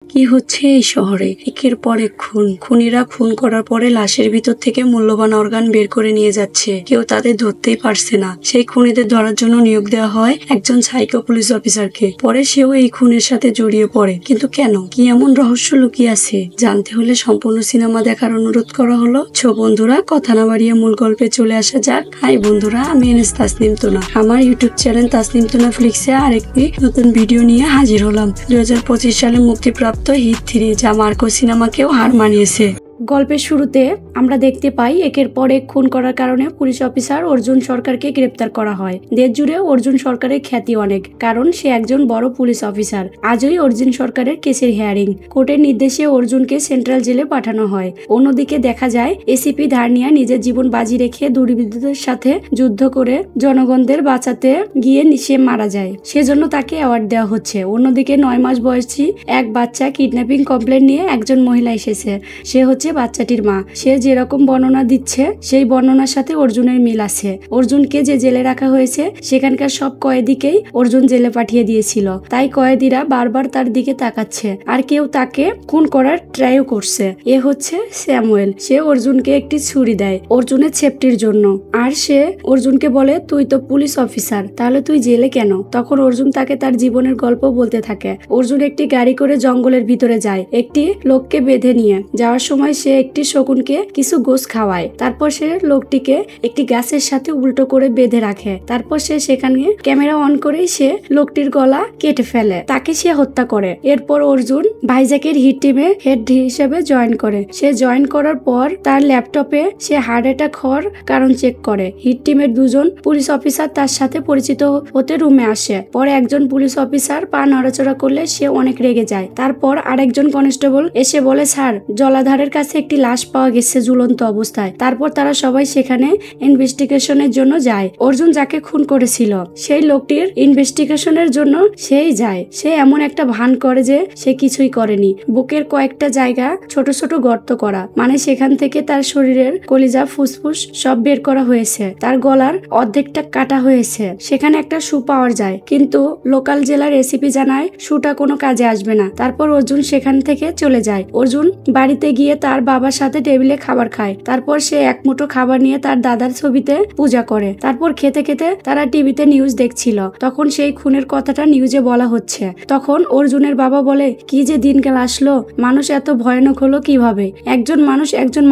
কি হচ্ছে এই শহরে? একের পর এক খুন। খুনিরা খুন করার পরে লাশের ভিতর থেকে মূল্যবান অর্গান বের করে নিয়ে যাচ্ছে। কেউ তাদের ধরতেই পারছে না। সেই খুনিদের ধরার জন্য নিয়োগ দেওয়া হয় একজন সাইকো পুলিশ অফিসারকে। পরে সেও এই খুনের সাথে জড়িয়ে পড়ে। কিন্তু কেন? কি এমন রহস্য লুকিয়ে আছে? জানতে হলে সম্পূর্ণ সিনেমা দেখার অনুরোধ করা হলো। বন্ধুরা, কথা না বাড়িয়ে মূল গল্পে চলে আসা যাক। হাই বন্ধুরা, আমি এনএস তাসনিম তুনা। আমার ইউটিউব চ্যানেল তাসনিম তুনা ফ্লিক্সে আরেকটি নতুন ভিডিও নিয়ে হাজির হলাম। 2025 সালে মুক্তিপ্রাপ্ত হিট 3, যা মার্কো সিনেমাকেও হার মানিয়েছে। গল্পের শুরুতে আমরা দেখতে পাই একের পর এক খুন করার কারণে পুলিশ অফিসার অর্জুন সরকারকে গ্রেপ্তার করা হয়। দেশ জুড়ে অর্জুন সরকারের খ্যাতি অনেক, কারণ সে একজন বড় পুলিশ অফিসার। আজই অর্জুন সরকারের কেসের হিয়ারিং। কোর্টের নির্দেশে অর্জুনকে সেন্ট্রাল জেলে পাঠানো হয়। অন্যদিকে দেখা যায় এসিপি ধারনিয়া নিজের জীবন বাজি রেখে দুর্বৃত্তদের সাথে যুদ্ধ করে জনগণদের বাঁচাতে গিয়ে সে মারা যায়। সেজন্য তাকে অ্যাওয়ার্ড দেওয়া হচ্ছে। অন্যদিকে 9 মাস বয়সী এক বাচ্চা কিডন্যাপিং কমপ্লেন নিয়ে একজন মহিলা এসেছে। সে হচ্ছে বাচ্চাটির মা। সে যেরকম বর্ণনা দিচ্ছে সেই বর্ণনার সাথে অর্জুনের মিল আছে। অর্জুনকে যে জেলে রাখা হয়েছে সেখানকার সব কয়েদিকেই অর্জুন জেলে পাঠিয়ে দিয়েছিল। তাই কয়েদিরা বারবার তার দিকে তাকাচ্ছে, আর কেউ তাকে খুন করার ট্রাইও করছে। এ হচ্ছে স্যামুয়েল। সে অর্জুনকে একটি ছুরি দেয় অর্জুনের সেফটির জন্য, আর সে অর্জুনকে বলে, তুই তো পুলিশ অফিসার, তাহলে তুই জেলে কেন? তখন অর্জুন তাকে তার জীবনের গল্প বলতে থাকে। অর্জুন একটি গাড়ি করে জঙ্গলের ভিতরে যায় একটি লোককে বেঁধে নিয়ে। যাওয়ার সময় সে একটি শকুনকে কিছু গোস খাওয়ায়। তারপর সে লোকটিকে একটি গাছের সাথে উল্টো করে বেঁধে রাখে। তারপর সে সেখানে ক্যামেরা অন করেই সে লোকটির গলা কেটে ফেলে। তাকে সে হত্যা করে। এরপর অর্জুন ভাইজ্যাকের হিট টিমে হেড হিসেবে জয়েন করে। সে জয়েন করার পর তার ল্যাপটপে সে হার্ট অ্যাটাক হওয়ার কারণ চেক করে। হিট টিমের 2জন পুলিশ অফিসার তার সাথে পরিচিত হতে রুমে আসে। পরে একজন পুলিশ অফিসার পা নড়াচড়া করলে সে অনেক রেগে যায়। তারপর আরেকজন কনস্টেবল এসে বলে, স্যার, জলাধারের কাছে একটি লাশ পাওয়া গেছে ঝুলন্ত অবস্থায়। তারপর তারা সবাই সেখানে ইনভেস্টিগেশনের জন্য যায়। অর্জুন যাকে খুন করেছিল সেই লোকটির ইনভেস্টিগেশনের জন্য সেই যায়। সে এমন একটা ভান করে যে সে কিছুই করেনি। বুকের কয়েকটা জায়গা ছোট ছোট গর্ত করা, মানে সেখান থেকে তার শরীরের কলিজা ফুসফুস সব বের করা হয়েছে। তার গলার অর্ধেকটা কাটা হয়েছে। সেখানে একটা শু পাওয়া যায়, কিন্তু লোকাল জেলার এসিপি জানায় শুটা কোনো কাজে আসবে না। তারপর অর্জুন সেখান থেকে চলে যায়। অর্জুন বাড়িতে গিয়ে তার বাবার সাথে টেবিলে খাবার খায়। তারপর সে এক মুঠো খাবার নিয়ে তার দাদার ছবিতে পূজা করে। তারপর খেতে খেতে তারা টিভিতে নিউজ দেখছিল। তখন সেই খুনের কথাটা নিউজে বলা হচ্ছে। তখন অর্জুনের বাবা বলে, কি যে দিনকাল আসলো, মানুষ এত ভয়ানক হলো কিভাবে? একজন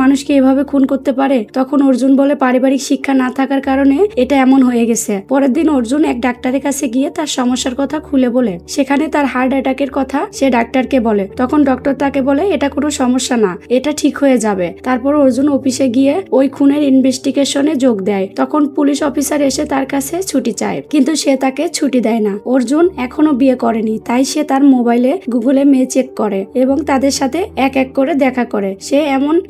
মানুষকে এভাবে খুন করতে পারে? তখন অর্জুন বলে, পারিবারিক শিক্ষা না থাকার কারণে এটা এমন হয়ে গেছে। পরের দিন অর্জুন এক ডাক্তারের কাছে গিয়ে তার সমস্যার কথা খুলে বলে। সেখানে তার হার্ট অ্যাটাকের কথা সে ডাক্তারকে বলে। তখন ডক্টর তাকে বলে, এটা কোনো সমস্যা না, এটা ঠিক হয়ে যাবে। তারপর অর্জুন অফিসে গিয়ে ওই খুনের ইনভেস্টিগেশনে যোগ দেয়। তখন পুলিশ অফিসার এসে তার কাছে ছুটি চায়, কিন্তু সে তাকে ছুটি দেয় না। অর্জুন এখনো বিয়ে করেনি, তাই সে তার মোবাইলে গুগলে মেয়ে চেক করে এবং তাদের সাথে এক এক করে দেখা করে। সে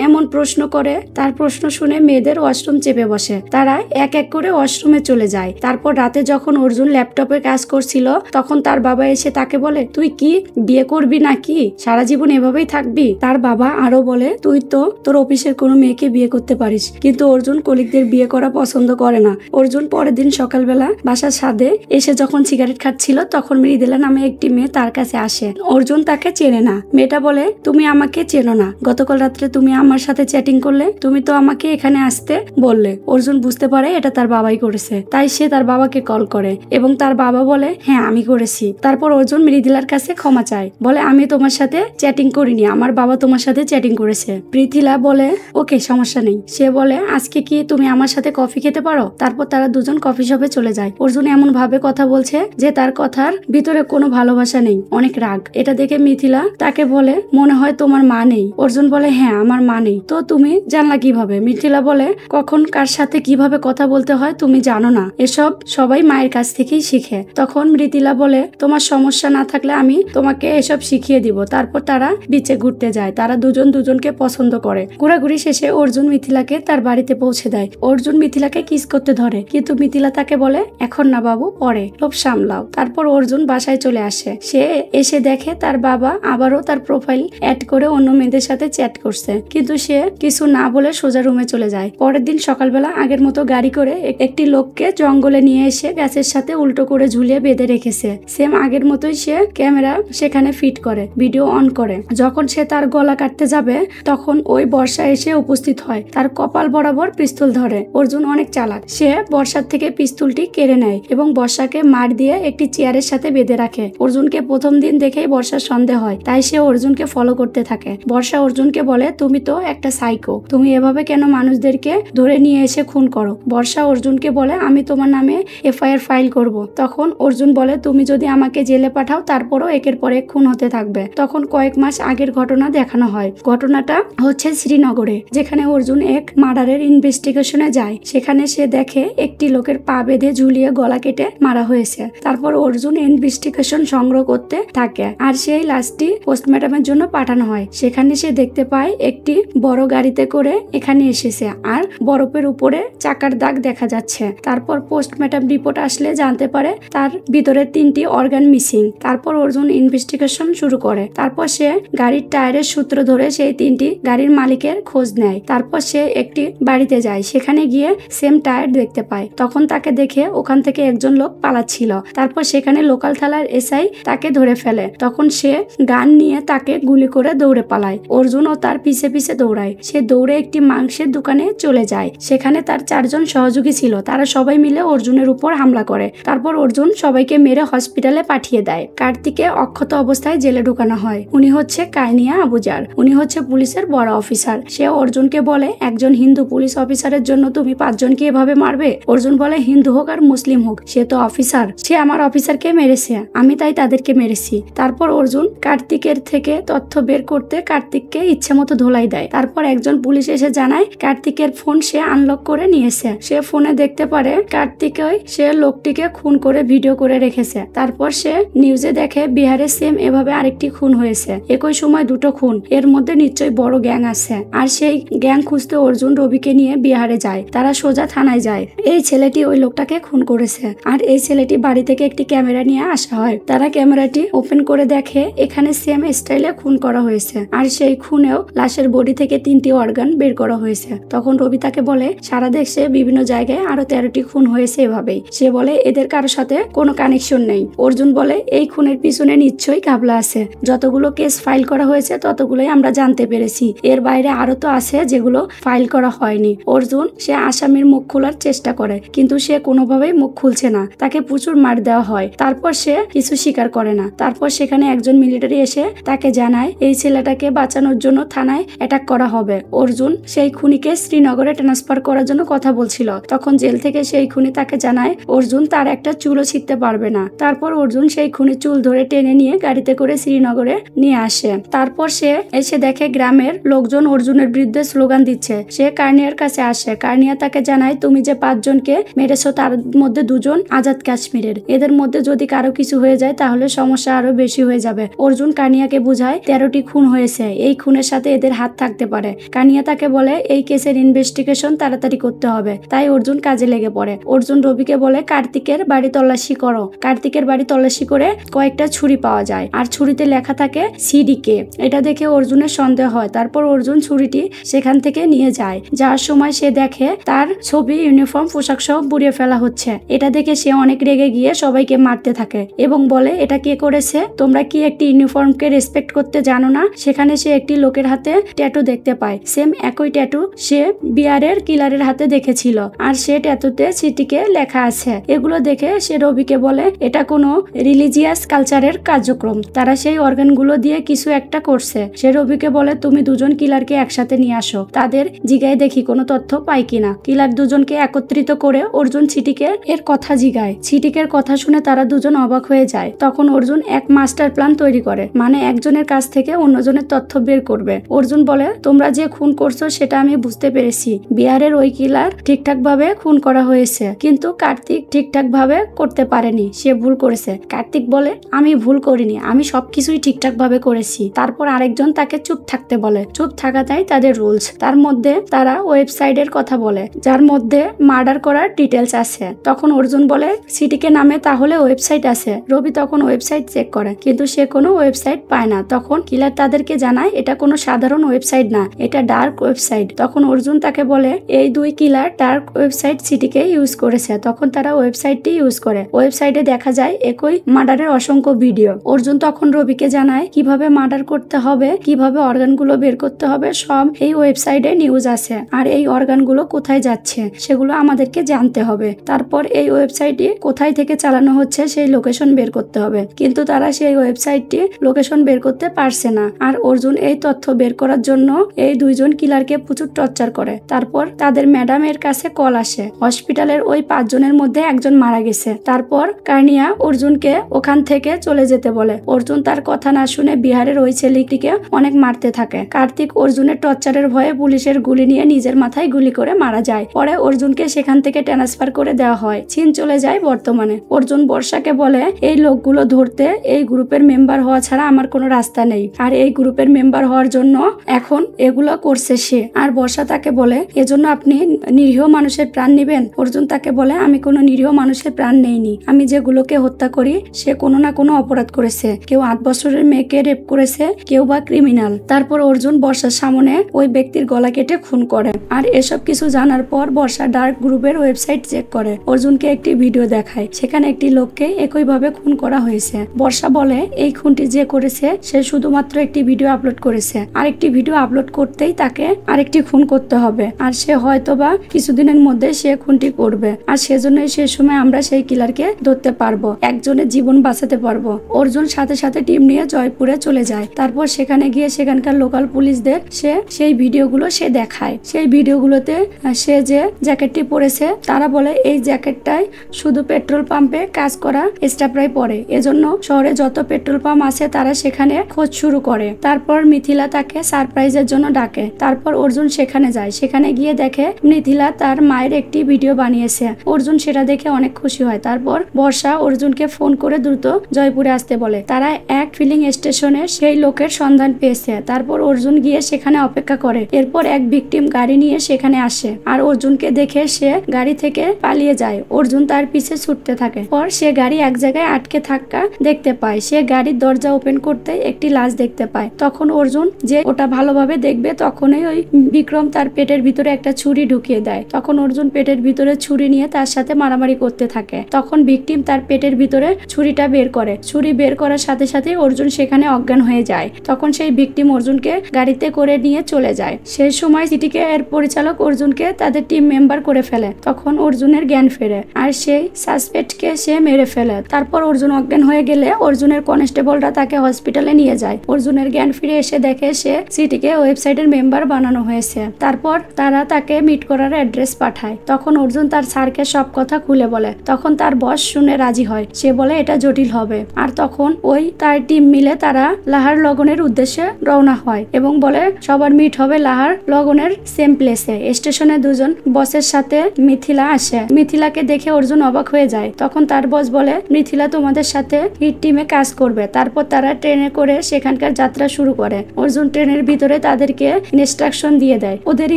এমন প্রশ্ন করে, তার প্রশ্ন শুনে মেয়েদের ওয়াশরুম চেপে বসে। তারা এক এক করে ওয়াশরুমে চলে যায়। তারপর রাতে যখন অর্জুন ল্যাপটপে কাজ করছিল, তখন তার বাবা এসে তাকে বলে, তুই কি বিয়ে করবি নাকি? সারা জীবন এভাবেই থাকবি? তার বাবা আরো বলে, তুই তো তোর অফিসের কোনো মেয়েকে বিয়ে করতে পারিস। কিন্তু অর্জুন কলিগদের বিয়ে করা পছন্দ করে না। অর্জুন পরের দিন সকালবেলা বাসার ছাদে এসে যখন সিগারেট খাচ্ছিল, তখন মৃদুলা নামে একটি মেয়ে তার কাছে আসে। অর্জুন তাকে চেনে না। মেয়েটা বলে, তুমি আমাকে চেনো না, গতকাল রাত্রে তুমি আমার সাথে চ্যাটিং করলে, তুমি তো আমাকে এখানে আসতে বললে। অর্জুন বুঝতে পারে এটা তার বাবাই করেছে, তাই সে তার বাবাকে কল করে এবং তার বাবা বলে, হ্যাঁ আমি করেছি। তারপর অর্জুন মৃদুলার কাছে ক্ষমা চায়, বলে, আমি তোমার সাথে চ্যাটিং করিনি, আমার বাবা তোমার সাথে চ্যাটিং করেছে। মৃদুলা বলে, ওকে, সমস্যা নেই। সে বলে, আজকে কি তুমি আমার সাথে কফি খেতে পারো? তারপর তারা দুজন কফি শপে চলে যায়। অর্জুন এমন ভাবে কথা বলছে যে তার কথার ভিতরে কোনো ভালোবাসা নেই, অনেক রাগ। এটা দেখে মিথিলা তাকে বলে, মনে হয় তোমার মা নেই। অর্জুন বলে, হ্যাঁ আমার মা নেই। তো তুমি জানলা কিভাবে? মিথিলা বলে, কখন কার সাথে কিভাবে কথা বলতে হয় তুমি জানো না, এসব সবাই মায়ের কাছ থেকেই শিখে। তখন মৃদুলা বলে, তোমার সমস্যা না থাকলে আমি তোমাকে এসব শিখিয়ে দিব। তারপর তারা বিচে ঘুরতে যায়। তারা দুজনকে অর্জুনকে পছন্দ করে। ঘোরাঘুরি শেষে অর্জুন মিথিলাকে তার বাড়িতে পৌঁছে দেয়। অর্জুন মিথিলাকে কিস করতে ধরে, কিন্তু মিথিলা তাকে বলে এখন না বাবু, পরে, লোভ সামলাও। তারপর অর্জুন বাসায় চলে আসে। সে এসে দেখে তার বাবা আবারও তার প্রোফাইল অ্যাড করে অন্য মেয়েদের সাথে চ্যাট করছে, কিন্তু সে কিছু না বলে সোজা রুমে চলে যায়। পরের দিন সকালবেলা আগের মতো গাড়ি করে একটি লোককে জঙ্গলে নিয়ে এসে গাছের সাথে উল্টো করে ঝুলিয়ে বেঁধে রেখেছে। সেম আগের মতোই সে ক্যামেরা সেখানে ফিট করে ভিডিও অন করে। যখন সে তার গলা কাটতে যাবে তখন ওই বর্ষা এসে উপস্থিত হয়। তার কপাল বরাবর পিস্তল ধরে। অর্জুন অনেক চালাক, সে বর্ষার থেকে পিস্তলটি কেড়ে নেয় এবং বর্ষাকে মার দিয়ে একটি চেয়ারের সাথে বেঁধে রাখে। অর্জুনকে প্রথম দিন দেখেই বর্ষার সন্দেহ হয়, তাই সে অর্জুনকে ফলো করতে থাকে। বর্ষা অর্জুনকে বলে তুমি তো একটা সাইকো, তুমি এভাবে কেন মানুষদেরকে ধরে নিয়ে এসে খুন করো। বর্ষা অর্জুনকে বলে আমি তোমার নামে এফআইআর ফাইল করব। তখন অর্জুন বলে তুমি যদি আমাকে জেলে পাঠাও তারপরও একের পর এক খুন হতে থাকবে। তখন কয়েক মাস আগের ঘটনা দেখানো হয়। ঘটনাটা হচ্ছে শ্রীনগরে, যেখানে অর্জুন এক মার্ডারের ইনভেস্টিগেশনে যায়। সেখানে সে দেখে একটি লোকের পা বেঁধে ঝুলিয়ে গলা কেটে মারা হয়েছে। তারপর অর্জুন ইনভেস্টিগেশন সংগ্রহ করতে থাকে আর সেই লাশটি পোস্টমর্টমের জন্য পাঠানো হয়। সেখানে সে দেখতে পায় একটি বড় গাড়িতে করে এখানে এসেছে আর বরফের উপরে চাকার দাগ দেখা যাচ্ছে। তারপর পোস্টমর্টম রিপোর্ট আসলে জানতে পারে তার ভিতরে 3টি অর্গান মিসিং। তারপর অর্জুন ইনভেস্টিগেশন শুরু করে। তারপর সে গাড়ির টায়ারের সূত্র ধরে সেই 3টি গাড়ির মালিকের খোঁজ নেয়। তারপর সে একটি বাড়িতে যায়। সেখানে গিয়ে সেম টায়ার দেখতে পায়। তখন তাকে দেখে ওখান থেকে একজন লোক পালাচ্ছিল। তারপর সেখানে লোকাল থানার এসআই তাকে ধরে ফেলে। তখন সে গান নিয়ে তাকে গুলি করে দৌড়ে পালায়। অর্জুনও তার পিছে পিছে দৌড়ায়। সে দৌড়ে একটি মাংসের দোকানে চলে যায়। সেখানে তার 4 জন সহযোগী ছিল। তারা সবাই মিলে অর্জুনের উপর হামলা করে। তারপর অর্জুন সবাইকে মেরে হসপিটালে পাঠিয়ে দেয়। কার্তিককে অক্ষত অবস্থায় জেলে ঢুকানো হয়। উনি হচ্ছে কায়নিয়া আবুজার। উনি হচ্ছে পুলিশের বড় অফিসার। সে অর্জুনকে বলে একজন হিন্দু পুলিশ অফিসারের জন্য তুমি 5 জনকে এভাবে মারবে। অর্জুন বলে হিন্দু হোক আর মুসলিম হোক, সে তো অফিসার, সে আমার অফিসারকে মেরেছে, আমি তাই তাদেরকে মেরেছি। তারপর অর্জুন কার্তিকের থেকে তথ্য বের করতে কার্তিককে ইচ্ছে মতো ধোলাই দেয়। তারপর একজন পুলিশ এসে জানায় কার্তিকের ফোন সে আনলক করে নিয়েছে। সে ফোনে দেখতে পারে কার্তিকই সে লোকটিকে খুন করে ভিডিও করে রেখেছে। তারপর সে নিউজে দেখে বিহারে সেম এভাবে আরেকটি খুন হয়েছে। একই সময় 2টো খুন, এর মধ্যে নিশ্চয়ই বড় গ্যাং আছে। আর সেই গ্যাং খুঁজতে অর্জুন রবিকে নিয়ে বিহারে যায়। তারা সোজা থানায় যায়। এই ছেলেটি ওই লোকটাকে খুন করেছে। আর এই ছেলেটি বাড়ি থেকে একটি ক্যামেরা নিয়ে আসা হয়। তারা ক্যামেরাটি ওপেন করে দেখে এখানে সেম স্টাইলে খুন করা হয়েছে। আর সেই খুনেও লাশের বডি থেকে 3টি অর্গান বের করা হয়েছে। তখন রবি তাকে বলে সারা দেশে বিভিন্ন জায়গায় আরো 13টি খুন হয়েছে এভাবেই। সে বলে এদের কারোর সাথে কোনো কানেকশন নেই। অর্জুন বলে এই খুনের পিছনে নিশ্চয়ই ঘাবলা আছে। যতগুলো কেস ফাইল করা হয়েছে ততগুলোই আমরা জানতে পেরেছি, এর বাইরে আরো তো আছে যেগুলো ফাইল করা হয়নি। অর্জুন সে আসামির মুখ খোলার চেষ্টা করে, কিন্তু সে কোনোভাবেই মুখ খুলছে না। তাকে প্রচুর মার দেওয়া হয়। তারপর সে কিছু স্বীকার করে না। তারপর সেখানে একজন মিলিটারি এসে তাকে জানায় এই ছেলেটাকে বাঁচানোর জন্য থানায় অ্যাটাক করা হবে। অর্জুন সেই খুনিকে শ্রীনগরে ট্রান্সফার করার জন্য কথা বলছিল। তখন জেল থেকে সেই খুনি তাকে জানায় অর্জুন তার একটা চুলও ছিঁড়তে পারবে না। তারপর অর্জুন সেই খুনির চুল ধরে টেনে নিয়ে গাড়িতে করে শ্রীনগরে নিয়ে আসে। তারপর সে এসে দেখে গ্রামের লোকজন অর্জুনের বিরুদ্ধে স্লোগান দিচ্ছে। সে কার্নিয়ার কাছে আসে। কার্নিয়া তাকে জানায় তুমি যে 5 জনকে মেরেছো তার মধ্যে 2 জন আজাদ কাশ্মীরের। এদের মধ্যে যদি কারো কিছু হয়ে যায় তাহলে সমস্যা আরো বেশি হয়ে যাবে। অর্জুন কার্নিয়াকে বুঝায় 13টি খুন হয়েছে, এই খুনের সাথে এদের হাত থাকতে পারে। কার্নিয়া তাকে বলে এই কেসের ইনভেস্টিগেশন তাড়াতাড়ি করতে হবে। তাই অর্জুন কাজে লেগে পড়ে। অর্জুন রবিকে বলে কার্তিকের বাড়ি তল্লাশি করো। কার্তিকের বাড়ি তল্লাশি করে কয়েকটা ছুরি পাওয়া যায় আর ছুরিতে লেখা থাকে সিডিকে। এটা দেখে অর্জুনের সন্দেহ হয়। তারপর অর্জুন ছুরিটি সেখান থেকে নিয়ে যায়। যাওয়ার সময় সে দেখে তার ছবি, ইউনিফর্ম, পোশাক সহ পুড়িয়ে ফেলা হচ্ছে। এটা দেখে সে অনেক রেগে গিয়ে সবাইকে মারতে থাকে এবং বলে এটা কে করেছে, তোমরা কি একটি ইউনিফর্মকে রেসপেক্ট করতে জানো না। সেখানে সে একটি লোকের হাতে ট্যাটু দেখতে পায়। সেম একই ট্যাটু সে বিহারের কিলারের হাতে দেখেছিল আর সে ট্যাটুতে সিটিকে লেখা আছে। এগুলো দেখে সে রবিকে বলে এটা কোনো রিলিজিয়াস কালচারের কার্যক্রম, তারা সেই অর্গানগুলো দিয়ে কিছু একটা করছে। সে রবিকে বলে তুমি 2 জন কিলারকে একসাথে নিয়ে আসো, তাদের জিগায় দেখি কোনো তথ্য পাই কিনা। কিলার 2 জনকে একত্রিত করে অর্জুন ছিটিকে এর কথা জিগায়। ছিটিকের কথা শুনে তারা 2 জন অবাক হয়ে যায়। তখন অর্জুন এক মাস্টার প্ল্যান তৈরি করে, মানে একজনের কাছ থেকে অন্যজনের তথ্য বের করবে। অর্জুন বলে তোমরা যে খুন করছো সেটা আমি বুঝতে পেরেছি। বিহারের ওই কিলার ঠিকঠাক ভাবে খুন করা হয়েছে, কিন্তু কার্তিক ঠিকঠাক ভাবে করতে পারেনি, সে ভুল করেছে। কার্তিক বলে আমি ভুল করিনি, আমি সবকিছুই ঠিকঠাক ভাবে করেছি। তারপর আরেকজন তাকে চুপ থাকতে বলে। চুপ থাকাটাই তাদের রুলস। তার মধ্যে তারা ওয়েবসাইটের কথা বলে যার মধ্যে মার্ডার করার ডিটেলস আছে। তখন অর্জুন বলে সিটিকে নামে তাহলে ওয়েবসাইট আছে। রবি তখন ওয়েবসাইট চেক করে কিন্তু সে কোনো ওয়েবসাইট পায় না। তখন কিলার তাদেরকে জানায় এটা কোনো সাধারণ ওয়েবসাইট না, এটা ডার্ক ওয়েবসাইট। তখন অর্জুন তাকে বলে এই দুই কিলার ডার্ক ওয়েবসাইট সিটিকে ইউজ করেছে। তখন তারা ওয়েবসাইটটি ইউজ করে। ওয়েবসাইটে দেখা যায় একই মার্ডারের অসংখ্য ভিডিও। অর্জুন তখন রবিকে জানায় কিভাবে মার্ডার করতে হবে, কিভাবে অর্গানগুলো বের করতে হবে, সব এই ওয়েবসাইটে নিউজ আছে। আর এই অর্গানগুলো কোথায় যাচ্ছে সেগুলো আমাদেরকে জানতে হবে। তারপর এই ওয়েবসাইটটি কোথায় থেকে চালানো হচ্ছে সেই লোকেশন বের করতে হবে। কিন্তু তারা সেই ওয়েবসাইটটি লোকেশন বের করতে পারছে না। আর অর্জুন এই তথ্য বের করার জন্য এই দুইজন কিলারকে প্রচুর টর্চার করে। তারপর তাদের ম্যাডামের কাছে কল আসে হসপিটালের ওই 5 জনের মধ্যে একজন মারা গেছে। তারপর কার্নিয়া অর্জুনকে ওখান থেকে চলে যেতে বলে। অর্জুন তার কথা না শুনে বিহারের ওই ছেলেটিকে অনেক মারতে থাকে। কার্তিক অর্জুনের টর্চারের ভয়ে পুলিশের গুলি নিয়ে নিজের মাথায় গুলি করে মারা যায়। পরে অর্জুনকে সেখান থেকে ট্রান্সফার করে দেওয়া হয়। চীন চলে যায় বর্তমানে। অর্জুন বর্ষাকে বলে এই লোকগুলো ধরতে এই গ্রুপের মেম্বার হওয়া ছাড়া আমার কোনো রাস্তা নেই। আর এই গ্রুপের মেম্বার হওয়ার জন্য এখন এগুলো করছে সে। আর বর্ষা তাকে বলে এজন্য আপনি নিরীহ মানুষের প্রাণ নেবেন। অর্জুন তাকে বলে আমি কোনো নিরীহ মানুষের প্রাণ নেইনি। আমি যেগুলোকে হত্যা করি সে কোনো না কোনো অপরাধ করেছে। কেউ 8 বছরের মেয়েকে রেপ করেছে, কেউ বা ক্রিমিনাল। তারপর অর্জুন বর্ষার সামনে ওই ব্যক্তির গলা কেটে খুন করে। আর এসব কিছু জানার পর বর্ষা ডার্ক গ্রুপের ওয়েবসাইট চেক করে। অর্জুনকে একটি ভিডিও দেখায়, সেখানে একটি লোককে একইভাবে খুন করা হয়েছে। বর্ষা বলে এই খুনটি যে করেছে সে শুধুমাত্র একটি ভিডিও আপলোড করেছে। আরেকটি ভিডিও আপলোড করতেই তাকে আরেকটি খুন করতে হবে। আর সে হয়তোবা কিছুদিনের মধ্যে সে খুনটি করবে। আর সেজন্যই সে সময় আমরা সেই কিলারকে ধরতে পারবো, একজনের জীবন বাঁচাতে পারবো। অর্জুন সাথে সাথে টিম নিয়ে জয়পুরে চলে যায়। তারপর সেখানে গিয়ে সেখানকার লোকাল পুলিশদের সে সেই ভিডিওগুলো সে দেখায়। সেই ভিডিওগুলোতে সে যে জ্যাকেটটি পরেছে তারা বলে এই জ্যাকেটটাই শুধু পেট্রোল পাম্পে কাজ করা স্টাফরাই পরে। এজন্য শহরে যত পেট্রোল পাম্প আছে তারা সেখানে খোঁজ শুরু করে। তারপর মিথিলা তাকে সারপ্রাইজের জন্য ডাকে। তারপর অর্জুন সেখানে যায়। সেখানে গিয়ে দেখে মিথিলা তার মায়ের একটি ভিডিও বানিয়েছে। অর্জুন সেটা দেখে অনেক খুশি হয়। তারপর বর্ষা অর্জুনকে ফোন করে দ্রুত জয়পুরে আসতে বলে। তারা এক ফিলিং স্টেশনে সেই লোকের সন্ধান পেয়েছে। তারপর অর্জুন গিয়ে সেখানে অপেক্ষা করে। এরপর এক ভিকটিম গাড়ি নিয়ে সেখানে আসে। আর অর্জুনকে দেখে সে গাড়ি থেকে পালিয়ে যায়। অর্জুন তার পিছে ছুটতে থাকে। পর সে গাড়ি এক জায়গায় আটকে থাকা দেখতে পায়। সে গাড়ির দরজা ওপেন করতে একটি লাশ দেখতে পায়। তখন অর্জুন যে ওটা ভালোভাবে দেখবে তখনই ওই বিক্রম তার পেটের ভিতরে একটা ছুরি ঢুকিয়ে দেয়। তখন অর্জুন পেটের ভিতরে ছুরি নিয়ে তার সাথে মারামারি করতে থাকে। তখন ভিকটিম তার পেটের ভিতরে ছুরিটা বের করে। ছুরি বের করার সাথে সাথে অর্জুন সেখানে অজ্ঞান হয়ে যায়। তখন সেই ভিকটিম অর্জুনকে গাড়িতে করে নিয়ে চলে যায়। সেই সময় সিটিকে এর পরিচালক অর্জুনকে তাদের টিম মেম্বার করে ফেলে। তখন অর্জুনের জ্ঞান ফেরে আর সেই সাসপেক্টকে সে মেরে ফেলে। তারপর অর্জুন অজ্ঞান হয়ে গেলে অর্জুনের কনস্টেবলরা তাকে হসপিটালে নিয়ে যায়। অর্জুনের জ্ঞান ফিরে এসে দেখে সে সিটিকে ওয়েবসাইটের মেম্বার বানানো হয়েছে। তারপর তারা তাকে মিট করার অ্যাড্রেস পাঠায়। তখন অর্জুন তার স্যারকে সব কথা খুলে বলে। তখন তার বস শুনে রাজি হয়। সে বলে এটা জটিল হবে। আর তখন ওই তার টিম মিলে তারা লাহার লগনের উদ্দেশ্যে রওনা হয় এবং বলে সবার মিট হবে লাহার লগনের সেম প্লেসে। স্টেশনে দুজন বসের সাথে মিথিলা আসে। মিথিলাকে দেখে অর্জুন অবাক হয়ে যায়। তখন তার বস বলে মিথিলা তোমাদের সাথে হিট টিমে কাজ করবে। তারপর তারা ট্রেনে করে সেখানকার যাত্রা শুরু করে। অর্জুন ট্রেনের ভিতরে তাদেরকে ইনস্ট্রাকশন দিয়ে দেয়। ওদের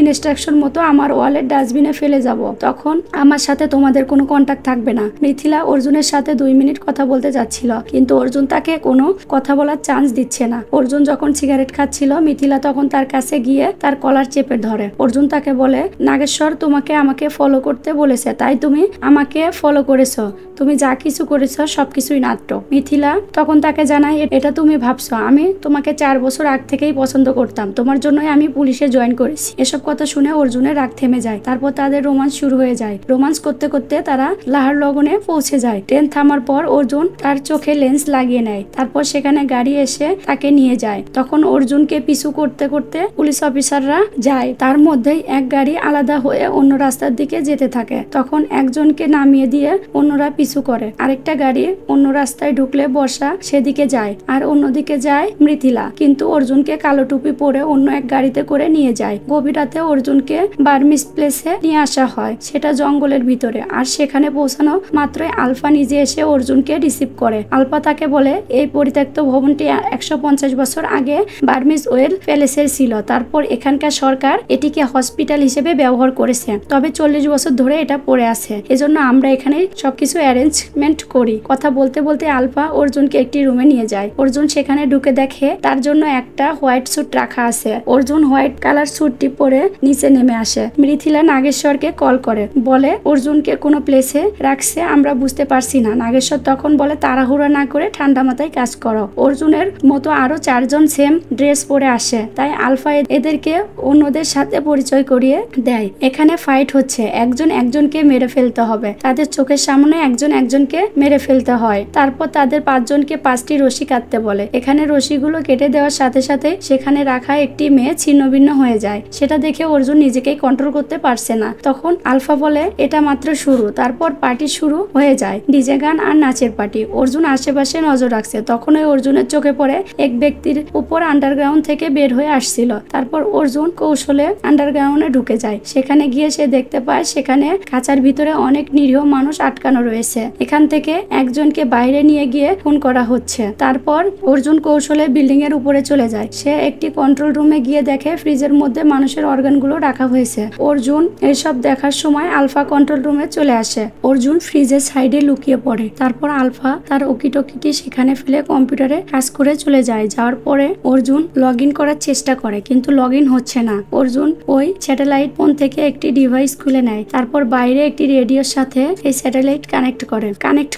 ইনস্ট্রাকশন মতো আমার ওয়ালেট ডাস্টবিনে ফেলে যাব। তখন আমার সাথে তোমাদের কোনো কন্টাক্ট থাকবে না। মিথিলা অর্জুনের সাথে 2 মিনিট কথা বলতে যাচ্ছিল কিন্তু অর্জুন তাকে কোনো কথা বলার চান্স দিচ্ছে না। অর্জুন যখন সিগারেট খাচ্ছিল মিথিলা তখন তার কাছে গিয়ে তার কলার চেপে ধরে। অর্জুন তাকে বলে নাগেশ্বর তোমাকে আমাকে ফলো করতে বলেছে তাই তুমি আমাকে ফলো করেছো। তুমি যা কিছু করেছো সবকিছুই নাটক। মিথিলা তখন তাকে জানায় এটা তুমি ভাবছো, আমি তোমাকে 4 বছর আগ থেকেই পছন্দ করতাম, তোমার জন্যই আমি পুলিশে জয়েন করেছি। এসব কথা শুনে অর্জুনের রাগ থেমে যায়। তারপর তাদের রোমান্স শুরু হয়ে যায়। রোমান্স করতে করতে তারা লাহার লগনে পৌঁছে যায়। ট্রেন থামার পর অর্জুন তার চোখে লেন্স লাগিয়ে নেয়। তারপর সেখানে গাড়ি এসে তাকে নিয়ে যায়। তখন অর্জুনকে পিছু করতে করতে পুলিশ অফিসাররা যায়। তার মধ্যেই এক গাড়ি আলাদা হয়ে অন্য রাস্তার দিকে যেতে থাকে। তখন একজনকে নামিয়ে দিয়ে অন্যরা পিছু করে। আরেকটা গাড়ি অন্য রাস্তায় ঢুকলে বর্ষা সেদিকে যায় আর অন্যদিকে যায় মিথিলা। কিন্তু অর্জুনকে কালো টুপি পরে অন্য এক গাড়িতে করে নিয়ে যায়। গভীর রাতে অর্জুনকে বার্মিস প্লেসে নিয়ে আসা হয়, সেটা জঙ্গলের ভিতরে। আর সেখানে পৌঁছানো মাত্রই আলফা নিজে এসে অর্জুনকে রিসিভ করে। আলফা তাকে বলে এই পরিত্যক্ত ভবনটি 150 বছর আগে বার্মিস ওয়েল প্যালেসের ছিল। তারপর এখানকার সরকার এটিকে হসপিটাল হিসেবে ব্যবহার করেছে, তবে 40 বছর ধরে এটা পড়ে আছে, এজন্য আমরা এখানে সবকিছু অ্যারেঞ্জমেন্ট করি। কথা বলতে বলতে আলফা অর্জুনকে একটি রুমে নিয়ে যায়। অর্জুন সেখানে ঢুকে দেখে তার জন্য একটা হোয়াইট স্যুট রাখা আছে। অর্জুন হোয়াইট কালার স্যুটটি পরে নিচে নেমে আসে। মৃথিলা নাগেশ্বরকে কল করে, বলে অর্জুনকে কোনো প্লেসে রাখছে, আমরা বুঝতে পারছি না। নাগেশ্বর তখন বলে তাড়াহুড়া না করে ঠান্ডা মাথায় কাজ করো। অর্জুনের মতো আরো 4 জন সেম ড্রেস পরে আসে, তাই আলফা এদেরকে অন্যদের সাথে পরিচয় করিয়ে দেয়। এখানে ফাইট হচ্ছে, একজন একজনকে মেরে ফেলতে হবে, তাদের চোখের সামনে একজন একজনকে মেরে ফেলতে হয়। তারপর তাদের 5 জনকে 5টি রশি কাটতে বলে। এখানে রশিগুলো কেটে দেওয়ার সাথে সাথে সেখানে রাখা একটি মেয়ে ছিন্নভিন্ন হয়ে যায়। সেটা দেখে অর্জুন নিজেকেই কন্ট্রোল করতে পারছে না। তখন আলফা বলে এটা মাত্র শুরু, তারপর পার্টি শুরু হয়ে যায়, ডিজে গান আর নাচের পার্টি। অর্জুন আশেপাশে নজর রাখছে, তখনই অর্জুনের চোখে পড়ে এক ব্যক্তির উপর আন্ডারগ্রাউন্ড থেকে বের হয়ে আসছিল। তারপর অর্জুন কৌশলে আন্ডারগ্রাউন্ডে ঢুকে যায়। সেখানে গিয়ে সে দেখতে পায় সেখানে খাঁচার ভিতরে অনেক নিরীহ মানুষ আটকানো রয়েছে। এখান থেকে একজনকে বাইরে নিয়ে গিয়ে খুন করা হচ্ছে। তারপর অর্জুন কৌশলে বিল্ডিং এর উপরে চলে যায়। সে একটি কন্ট্রোল রুমে গিয়ে দেখে ফ্রিজের মধ্যে মানুষের অর্গানগুলো রাখা হয়েছে। অর্জুন এসব দেখার সময় আলফা কন্ট্রোল রুমে চলে আসে। অর্জুন ফ্রিজের সাইডে লুকিয়ে পড়ে। তারপর আলফা তার ওকিটকিটি সেখানে ফেলে কম্পিউটারে কাজ করে চলে যায়। যাওয়ার পরে অর্জুন লগ ইন করার চেষ্টা করে, কিন্তু লগ ইন হচ্ছে না। অর্জুন ওই স্যাটেলাইট ফোন থেকে একটি ডিভাইস খুলে নেয়। তারপর বাইরে একটি রেডিওর সাথে এই স্যাটেলাইট কানেক্ট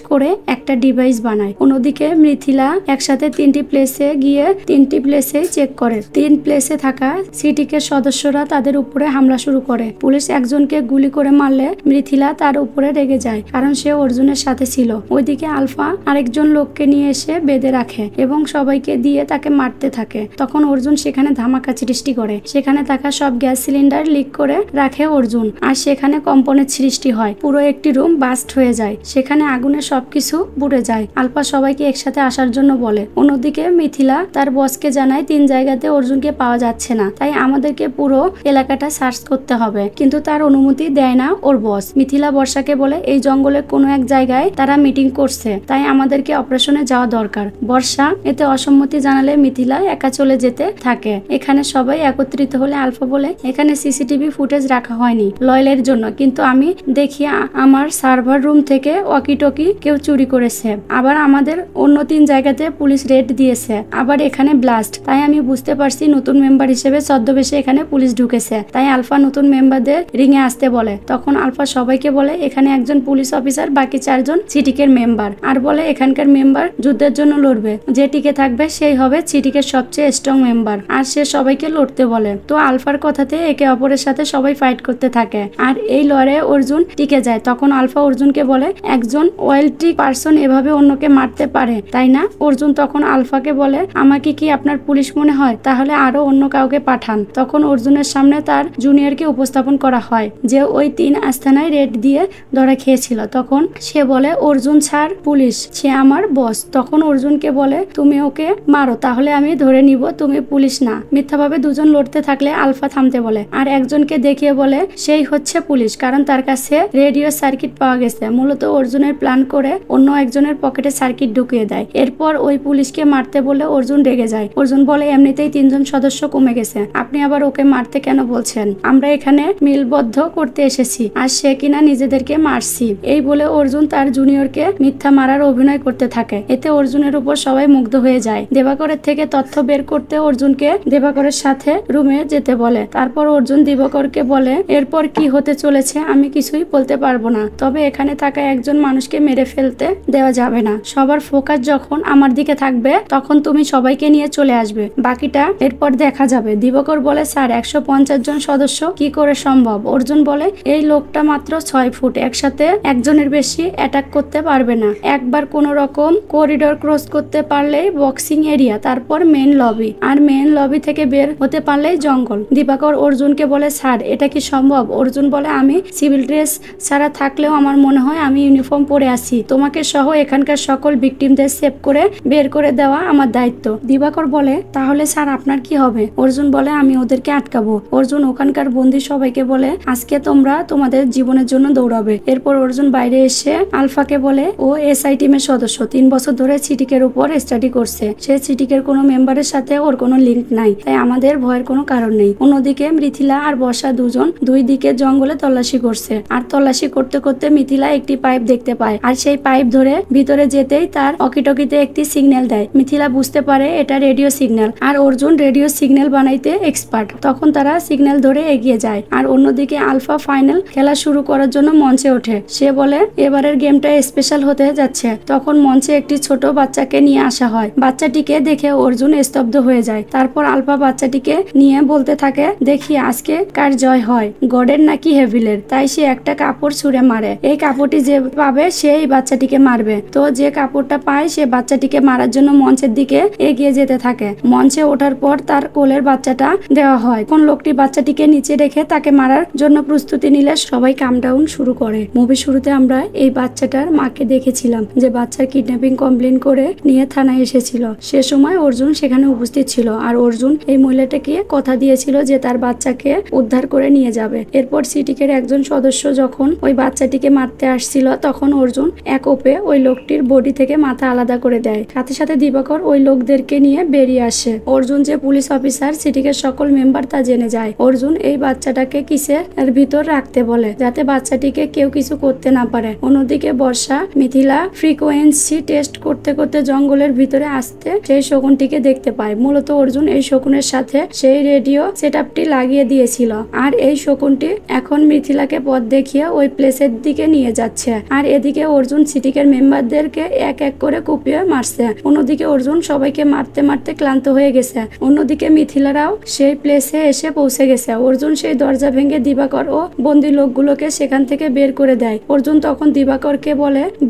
করে একটা ডিভাইস বানায়। অন্যদিকে মৃথিলা একসাথে 3টি প্লেসে গিয়ে 3টি প্লেসে চেক করে। 3 প্লেসে থাকা সিটিকে সদস্যরা তাদের উপরে হামলা শুরু করে। পুলিশ একজনকে গুলি করে মারলে মৃথিলা তার উপরে রেগে যায়, কারণ সে অর্জুনের সাথে ছিল। ওইদিকে আলফা আরেকজন লোককে নিয়ে এসে বেঁধে রাখে এবং সবাইকে দিয়ে তাকে মারতে থাকে। তখন অর্জুন সেখানে ধামাকা সৃষ্টি করে। সেখানে থাকা সব গ্যাস সিলিন্ডার লিক করে রাখে অর্জুন, আর সেখানে কম্পনের সৃষ্টি হয়। পুরো একটি রুম বাস্ট হয়ে যায়। সেখানে আগুনে সবকিছু পুড়ে যায়। আলফা সবাইকে একসাথে আসার জন্য বলে। অন্যদিকে মিথিলা তার বসকে জানায় 3 জায়গাতে অর্জুনকে পাওয়া যাচ্ছে না, তাই আমাদেরকে পুরো এলাকাটা সার্চ করতে হবে, কিন্তু তার অনুমতি দেয় না ওর বস। মিথিলা বর্ষাকে বলে এই জঙ্গলের কোনো এক জায়গায় তারা মিটিং করছে, তাই আমাদেরকে অপারেশনে যাওয়া দরকার। বর্ষা এতে অসম্মতি জানালে মিথিলা একা চলে যেতে থাকে। এখানে সবাই একত্রিত হলে আলফা বলে এখানে সিসিটিভি ফুটেজ রাখা হয়নি লয়েলের জন্য, কিন্তু আমি দেখি আমার সার্ভার রুম থেকে ওয়াকিটকি কেউ চুরি করেছে। আবার আমাদের অন্য 3 জায়গাতে পুলিশ রেড দিয়েছে। আবার এখানে ব্লাস্ট, তাই আমি বুঝতে পারছি নতুন মেম্বার হিসেবে ছদ্মবেশে এখানে পুলিশ ঢুকেছে। তাই আলফা নতুন মেম্বারদের রিংয়ে আসতে বলে। তখন আলফা সবাইকে বলে এখানে একজন পুলিশ অফিসার, বাকি 4 জন সিটিকের মেম্বার, আর বলে এখানকার মেম্বার যুদ্ধের জন্য লড়বে, যে টিকে থাকবে সেই হবে সিটিকের সবচেয়ে স্ট্রং মেম্বার, আর সে সবাইকে লড়তে বলে। তো আলফার কথাতে একে অপরের সাথে সবাই ফাইট করতে থাকে, আর এই লড়াইয়ে অর্জুন টিকে যায়। তখন আলফা অর্জুনকে বলে একজন ওয়েলটি পারসন এভাবে অন্যকে মারতে পারে, তাই না? অর্জুন তখন আলফাকে বলে আমাকে কি আপনার পুলিশ মনে হয়? তাহলে আরো অন্য কাউকে পাঠান। তখন অর্জুনের সামনে তার জুনিয়রকে উপস্থাপন করা হয়, যে ওই 3 আস্থানায় রেড দিয়ে ধরা খেয়েছিল। তখন সে বলে অর্জুন স্যার পুলিশ, সে আমার বস। তখন অর্জুনকে বলে তুমি ওকে মারো, তাহলে আমি ধরে নিব তুমি পুলিশ না। মিথ্যাভাবে 2 জন লড়তে থাকলে আলফা থামতে বলে, আর একজনকে দেখিয়ে বলে সেই হচ্ছে পুলিশ, কারণ তার কাছে রেডিও সার্কিট পাওয়া গেছে। মূলত অর্জুনের প্ল্যান করে অন্য একজনের পকেটে সার্কিট ঢুকিয়ে দেয়। এরপর ওই পুলিশকে মারতে বলে অর্জুন রেগে যায়। অর্জুন বলে এমনিতেই 3 জন সদস্য কমে গেছে, আপনি আবার ওকে মারতে কেন বলছেন? আমরা এখানে মিলবদ্ধ করতে এসেছি, আর সে কিনা নিজেদেরকে মারছি। এই বলে অর্জুন তার জুনিয়রকে মিথ্যা মারার অভিনয় করতে থাকে। এতে অর্জুনের উপর সবাই মুগ্ধ হয়ে যায়। দেবাকরের থেকে তথ্য বের করতে অর্জুনকে দেবাকরের সাথে রুমে যেতে বলে। তারপর অর্জুন দিবাকরকে বলে এরপর কি হতে চলেছে আমি কিছুই বলতে পারবো না, তবে এখানে থাকা একজন মানুষকে মেরে ফেলতে দেওয়া যাবে না। সবার ফোকাস যখন আমার দিকে থাকবে তখন তুমি সবাইকে নিয়ে চলে আসবে, বাকিটা এরপর দেখা যাবে। দিবাকর বলে স্যার 150 জন সদস্য কি করে সম্ভব? অর্জুন বলে এই লোকটা মাত্র 6 ফুট, একসাথে একজনের বেশি অ্যাটাক করতে পারবে না। একবার কোন রকম করিডোর ক্রস করতে পারলেই বক্সিং এরিয়া, তারপর মেন লবি, আর মেন লবি থেকে বের হতে পারলেই জঙ্গল। দিবাকর অর্জুনকে বলে স্যার এটা কি সম্ভব? অর্জুন বলে আমি সিভিল ড্রেস ছাড়া থাকলেও আমার মনে হয় আমি ইউনিফর্ম পরে আছি, তোমাকে সহ এখানকার সকল ভিকটিমদের সেভ করে বের করে দেওয়া আমার দায়িত্ব। দিবাকর বলে তাহলে স্যার আপনার কি হবে? অর্জুন বলে আমি ওদেরকে আটকাবো। অর্জুন ওখানকার বন্দি সবাইকে বলে আজকে তোমরা তোমাদের জীবনের জন্য দৌড়াবে। এরপর অর্জুন বাইরে এসে আলফাকে বলে ও এসআই টিমের সদস্য, 3 বছর ধরে সিটিকের উপর স্টাডি করছে। সে সিটিকের কোনো মেম্বারের সাথে ওর কোনো লিঙ্ক নাই, তাই আমাদের ভয়ের কোনো কারণ নেই। অন্যদিকে মিথিলা আর বর্ষা দুজন দুই দিকে জঙ্গলে তল্লাশি করছে। আর তল্লাশি করতে করতে মিথিলা একটি পাইপ দেখতে পায়, আর সেই পাইপ ধরে ভিতরে যেতেই তার অকিটকিতে একটি সিগন্যাল দেয়। মিথিলা বুঝতে পারে এটা রেডিও সিগন্যাল, আর অর্জুন রেডিও সিগন্যাল বানাইতে এক্সপার্ট। তখন তারা সিগন্যাল ধরে এগিয়ে যায়। আর অন্যদিকে আলফা ফাইনাল খেলা শুরু করার জন্য মঞ্চে ওঠে। সে বলে এবারের গেমটা স্পেশাল হতে যাচ্ছে। তখন মঞ্চে একটি ছোট বাচ্চাকে নিয়ে আসা হয়। বাচ্চাটিকে দেখে অর্জুন স্তব্ধ হয়ে যায়। তারপর আলফা বাচ্চাটিকে নিয়ে বলতে থাকে, দেখি আজকে কার জয় হয়, গডের নাকি হেভিলের। তাই সে একটা কাপড় ছুঁড়ে মারে। এই কাপড়টি যে পাবে সেই বাচ্চাটিকে মারবে। তো যে কাপড়টা পায় সে বাচ্চাটিকে মারার জন্য মঞ্চের দিকে এগিয়ে যেতে থাকে। মঞ্চে ওঠার পর তার কোলের বাচ্চাটা দেওয়া হয়। কোন লোকটি বাচ্চাটিকে নিচে রেখে তাকে মারার জন্য প্রস্তুতি নিলে সবাই কাম ডাউন শুরু করে। মুভি শুরুতে আমরা এই বাচ্চাটার মাকে দেখেছিলাম, যে বাচ্চার কিডন্যাপিং কমপ্লেন করে নিয়ে থানায় এসেছিল। সে সময় অর্জুন সেখানে উপস্থিত ছিল। আর অর্জুন এই মহিলাটাকে কথা দিয়েছিল যে তার বাচ্চাকে উদ্ধার করে নিয়ে যাবে। এরপর সিটিকের একজন সদস্য যখন ওই বাচ্চাটিকে মারতে আসছিল, তখন অর্জুন এক ওপে ওই লোকটির বডি থেকে মাথা আলাদা করে দেয়। সাথে সাথে দিবাকর ওই লোকদেরকে নিয়ে বেরিয়ে আসে। অর্জুন যে পুলিশ অফিসার, সিটিকের সকল মেম্বার তা জেনে যায়। অর্জুন এই বাচ্চাটাকে কিসের ভিতর রাখতে বলে, যাতে বাচ্চাটিকে কেউ কিছু করতে না পারে। অন্যদিকে বর্ষা মিথিলা ফ্রিকোয়েন্সি টেস্ট করতে করতে জঙ্গলের ভিতরে আসতে সেই শকুনটিকে দেখতে পায়। মূলত অর্জুন এই শকুনের সাথে সেই রেডিও সেটআপটি লাগিয়ে দিয়েছিল। আর এই শকুনটি এখন মিথিলাকে পথ দেখিয়ে ওই প্লেসের দিকে নিয়ে যাচ্ছে। আর এদিকে অর্জুন সিটিকের মেম্বারদেরকে এক এক করে কুপিয়ে মারছে। অন্যদিকে অর্জুন সবাইকে মারতে মারতে ক্লান্ত হয়ে গেছে। অন্যদিকে মিথিলারাও সেই প্লেসে এসে পৌঁছে গেছে। অর্জুন সেই দরজা ভেঙে দিবাকর ও বন্দি লোকগুলোকে সেখান থেকে বের করে দেয়। অর্জুন তখন দিবাকরকে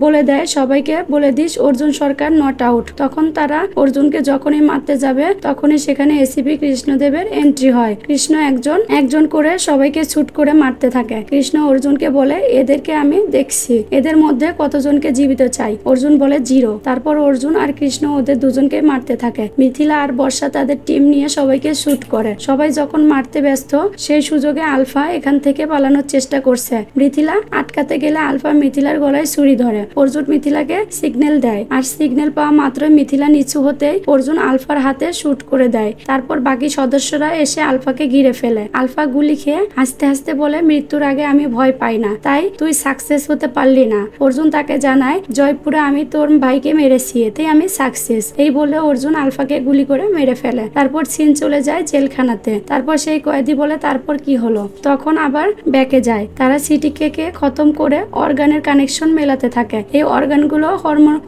বলে দেয়, সবাইকে বলে this Arjun Sarkar not out. তখন তারা অর্জুনকে যখনই মারতে যাবে তখনই সেখানে এসিপি কৃষ্ণদেবের এন্ট্রি হয়। কৃষ্ণ একজন করে সবাইকে শুট করে মারতে থাকে। কৃষ্ণ অর্জুনকে বলে, এদেরকে আমি দেখছি, এদের মধ্যে কতজনকে জীবিত চাই। অর্জুন বলে 0। তারপর অর্জুন আর কৃষ্ণ ওদের দুজনকে মারতে থাকে। মিথিলা আর বর্ষা তাদের টিম নিয়ে সবাইকে শুট করে। সবাই যখন মারতে ব্যস্ত, সেই সুযোগে আলফা এখান থেকে পালানোর চেষ্টা করছে। মিথিলা আটকাতে গেলে আলফা মিথিলার গলায় ছুরি ধরে। অর্জুন মিথিলাকে সিগন্যাল দেয়। আর সিগন্যাল পাওয়া মাত্র মিথিলা নিচু হতেই অর্জুন আলফার হাতে শুট করে দেয়। তারপর বাকি সদস্যরা এসে আলফাকে ঘিরে ফেলে। আলফা গুলি খেয়ে হাসতে হাসতে বলে, মৃত্যুর আগে আমি ভয় পাই না, তাই তুই সাকসেস হতে পারলি না। অর্জুন তাকে জানায়, জয়পুরে আমি তোর ভাইকে মেরেছি, এতেই আমি সাকসেস। এই বলে অর্জুন আলফাকে গুলি করে মেরে ফেলে। তারপর সিন চলে যায় জেলখানাতে। তারপর সেই কয়েদি বলে, তারপর কি হলো? তখন আবার ব্যাকে যায়। তারা সিটিকে খতম করে অর্গানের কানেকশন মেলাতে থাকে। এই অর্গানগুলো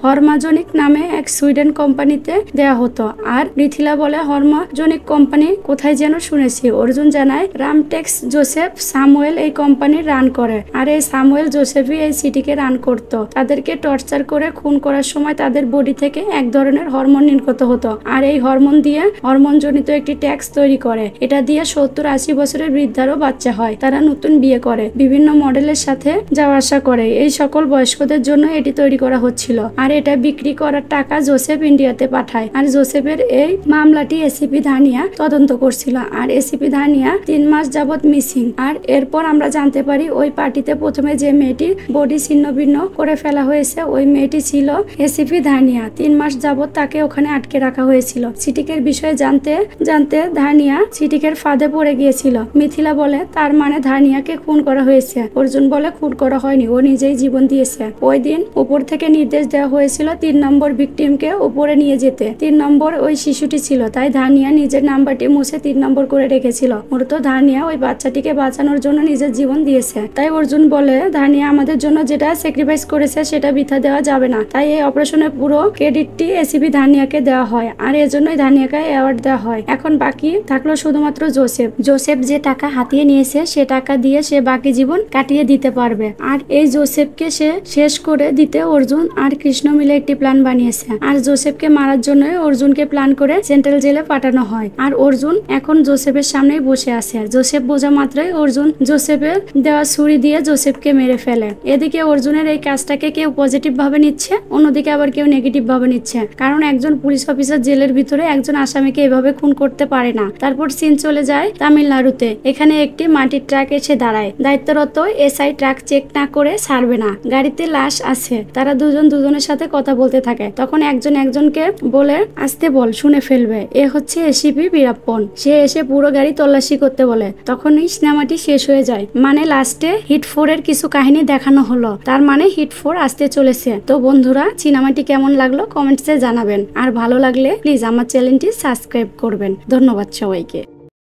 হরমাজনিক নামে এক সুইডেন কোম্পানিতে দেয়া হতো। আর মিথিলা বলে, হরমাজনিক কোম্পানি কোথায় যেন শুনেছি। অর্জুন জানায়, রামটেক্স জোসেফ সামুয়েল এই কোম্পানি রান করে। আর এই সামুয়েল জোসেফই এই সিটিকে রান করত। তাদেরকে টর্চার করে খুন করার সময় তাদের বডি থেকে এক ধরনের হরমোন নির্গত হতো। আর এই হরমোন দিয়ে হরমোনজনিত একটি ট্যাক্স তৈরি করে। এটা দিয়ে 70-80 বছরের বৃদ্ধারও বাচ্চা হয়। তারা নতুন বিয়ে করে, বিভিন্ন মডেলের সাথে যাওয়া আসা করে। এই সকল বয়স্কদের জন্য এটি তৈরি করা হচ্ছিল। আর এটা বিক্রি করার টাকা জোসেফ ইন্ডিয়াতে পাঠায়। আর জোসেফের এই মামলাটি এসিপি ধানিয়া তদন্ত করছিল। আর এসিপি ধানিয়া 3 মাস যাবৎ মিসিং। আর এরপর আমরা জানতে পারি ওই পার্টিতে প্রথমে যে মেয়েটির বডি ছিন্ন ভিন্ন করে ফেলা হয়েছে, ওই মেয়েটি ছিল এসিপি ধানিয়া। 3 মাস যাবৎ তাকে ওখানে আটকে রাখা হয়েছিল। সিটিকের বিষয়ে জানতে ধানিয়া সিটিকের ফাঁদে পড়ে গিয়েছিল। মিথিলা বলে, তার মানে ধানিয়াকে খুন করা হয়েছে। অর্জুন বলে, খুন করা হয়নি, ও নিজেই জীবন দিয়েছে। ওই দিন উপর থেকে নির্দেশ দেওয়া হয়েছিল 3 নম্বর ভিকটিমকে উপরে নিয়ে যেতে। 3 নম্বর ওই শিশুটি ছিল, তাই ধানিয়া নিজের নাম্বারটি মুছে 3 নম্বর করে রেখেছিল। মূলত ধানিয়া ওই বাচ্চাটিকে বাঁচানোর জন্য নিজের জীবন দিয়েছে। তাই অর্জুন বলে, ধানিয়া আমাদের জন্য যেটা স্যাক্রিফাইস করেছে সেটা বৃথা দেওয়া যাবে না। তাই এই অপারেশনের পুরো ক্রেডিটটি এসিপি ধানিয়াকে দেওয়া হয়। আর এজন্যই ধানিয়াকে অ্যাওয়ার্ড দেওয়া হয়। এখন বাকি থাকলো শুধুমাত্র জোসেফ যে টাকা হাতিয়ে নিয়েছে সে টাকা দিয়ে সে বাকি জীবন কাটিয়ে দিতে পারবে। আর এই জোসেফকে সে শেষ করে দিতে অর্জুন আর কৃষ্ণ মিলে একটি প্ল্যান বানিয়েছে। আর জোসেফকে মারার জন্য অর্জুনকে প্ল্যান করে সেন্ট্রাল জেলে পাঠানো হয়। আর অর্জুন এখন জোসেফের সামনেই বসে আছে। জোসেফ বোঝা মাত্রই অর্জুন জোসেফের দেওয়া ছুরি দিয়ে জোসেফকে মেরে ফেলে। এদিকে অর্জুনের এই কাজটাকে কেউ পজিটিভ ভাবে নিচ্ছে, অন্যদিকে আবার কেউ নেগেটিভ ভাবে নিচ্ছে। কারণ একজন পুলিশ অফিসার জেলের ভিতরে একজন আসামিকে এভাবে খুন করতে পারে না। তারপর সিন চলে যায় তামিলনাড়ুতে। এখানে একটি মাটির ট্রাক এসে দাঁড়ায়। দায়িত্বরত এসআই ট্রাক চেক না করে ছাড়বে না। গাড়িতে লাশ আছে। তারা দুজনের সাথে কথা বলতে থাকে। তখন একজনকে বলে, আসতে বল, শুনে ফেলবে। ফেলবে। এ হচ্ছে এসিপি বীরাপ্পন। সে এসে পুরো গাড়ি তল্লাশি করতে বলে, তখনই সিনেমাটি শেষ হয়ে যায়। মানে লাস্টে হিট 4 এর কিছু কাহিনী দেখানো হলো, তার মানে হিট 4 আসতে চলেছে। তো বন্ধুরা, সিনেমাটি কেমন লাগলো কমেন্টসে জানাবেন, আর ভালো লাগলে প্লিজ আমার চ্যানেলটি সাবস্ক্রাইব করবেন। ধন্যবাদ সবাইকে।